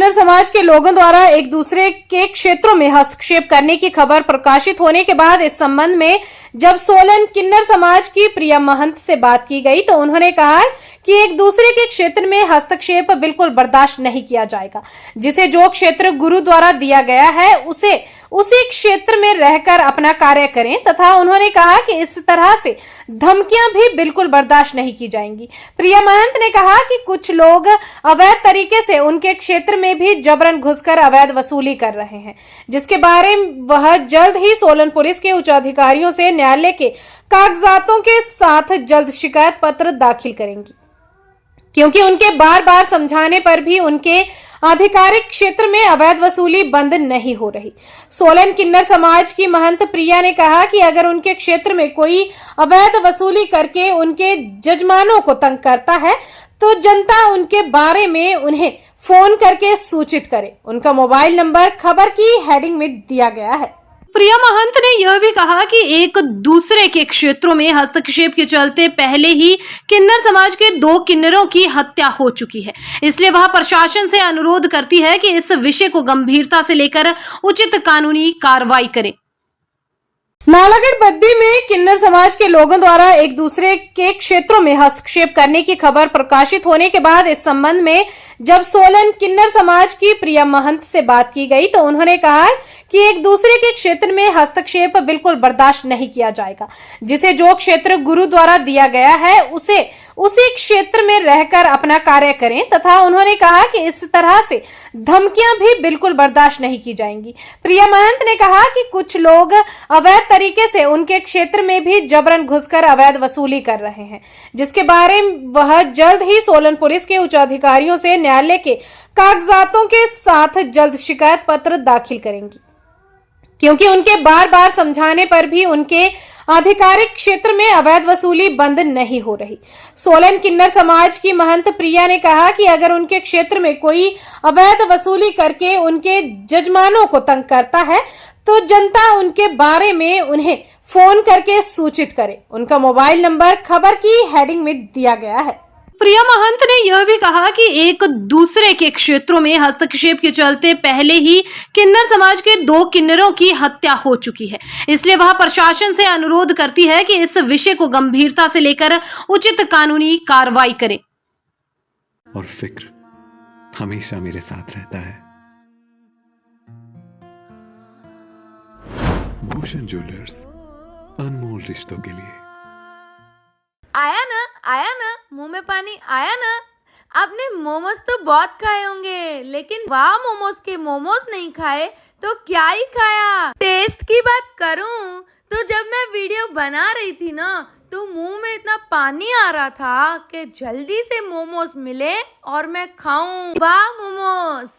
किन्नर समाज के लोगों द्वारा एक दूसरे के क्षेत्रों में हस्तक्षेप करने की खबर प्रकाशित होने के बाद इस संबंध में जब सोलन किन्नर समाज की प्रिया महंत से बात की गई तो उन्होंने कहा कि एक दूसरे के क्षेत्र में हस्तक्षेप बिल्कुल बर्दाश्त नहीं किया जाएगा। जिसे जो क्षेत्र गुरु द्वारा दिया गया है उसे उसी क्षेत्र में रहकर अपना कार्य करें तथा उन्होंने कहा कि इस तरह से धमकियां भी बिल्कुल बर्दाश्त नहीं की जाएंगी। प्रिया महंत ने कहा कि कुछ लोग अवैध तरीके से उनके क्षेत्र में भी जबरन घुसकर अवैध वसूली कर रहे हैं, जिसके बारे में वह जल्द ही सोलन पुलिस के उच्च अधिकारियों से न्यायालय के कागजातों के साथ जल्द शिकायत पत्र दाखिल करेंगी, क्योंकि उनके बार बार समझाने पर भी उनके आधिकारिक क्षेत्र में अवैध वसूली बंद नहीं हो रही। सोलन किन्नर समाज की महंत प्रिया ने कहा कि अगर उनके क्षेत्र में कोई अवैध वसूली करके उनके जजमानों को तंग करता है तो जनता उनके बारे में उन्हें फोन करके सूचित करे। उनका मोबाइल नंबर खबर की हेडिंग में दिया गया है। प्रिया महंत ने यह भी कहा कि एक दूसरे के क्षेत्रों में हस्तक्षेप के चलते पहले ही किन्नर समाज के 2 किन्नरों की हत्या हो चुकी है, इसलिए वह प्रशासन से अनुरोध करती है कि इस विषय को गंभीरता से लेकर उचित कानूनी कार्रवाई करे। नालागढ़ बद्दी में किन्नर समाज के लोगों द्वारा एक दूसरे के क्षेत्रों में हस्तक्षेप करने की खबर प्रकाशित होने के बाद इस संबंध में जब सोलन किन्नर समाज की प्रिया महंत से बात की गई तो उन्होंने कहा कि एक दूसरे के क्षेत्र में हस्तक्षेप बिल्कुल बर्दाश्त नहीं किया जाएगा। जिसे जो क्षेत्र गुरु द्वारा दिया गया है उसे उसी क्षेत्र में रहकर अपना कार्य करें तथा उन्होंने कहा कि इस तरह से धमकियां भी बिल्कुल बर्दाश्त नहीं की जाएंगी। प्रिया महंत ने कहा कि कुछ लोग अवैध तरीके से उनके क्षेत्र में भी जबरन घुसकर अवैध वसूली कर रहे हैं, जिसके बारे में वह जल्द ही सोलन पुलिस के उच्च अधिकारियों से न्यायालय के कागजातों के साथ जल्द शिकायत पत्र दाखिल करेंगी, क्योंकि उनके बार बार समझाने पर भी उनके आधिकारिक क्षेत्र में अवैध वसूली बंद नहीं हो रही। सोलन किन्नर समाज की महंत प्रिया ने कहा कि अगर उनके क्षेत्र में कोई अवैध वसूली करके उनके जजमानों को तंग करता है तो जनता उनके बारे में उन्हें फोन करके सूचित करे। उनका मोबाइल नंबर खबर की हेडिंग में दिया गया है। प्रिया महंत ने यह भी कहा कि एक दूसरे के क्षेत्रों में हस्तक्षेप के चलते पहले ही किन्नर समाज के 2 किन्नरों की हत्या हो चुकी है, इसलिए वह प्रशासन से अनुरोध करती है कि इस विषय को गंभीरता से लेकर उचित कानूनी कार्रवाई करे। और फिक्र हमेशा मेरे साथ रहता है। भूषण ज्वेलर्स, अनमोल रिश्तों के लिए। आया ना, मुंह में पानी आया ना। आपने मोमोज तो बहुत खाए होंगे, लेकिन वाह मोमोज के मोमोज नहीं खाए तो क्या ही खाया। टेस्ट की बात करूं तो जब मैं वीडियो बना रही थी ना तो मुंह में इतना पानी आ रहा था कि जल्दी से मोमोज मिले और मैं खाऊं। वाह मोमोज।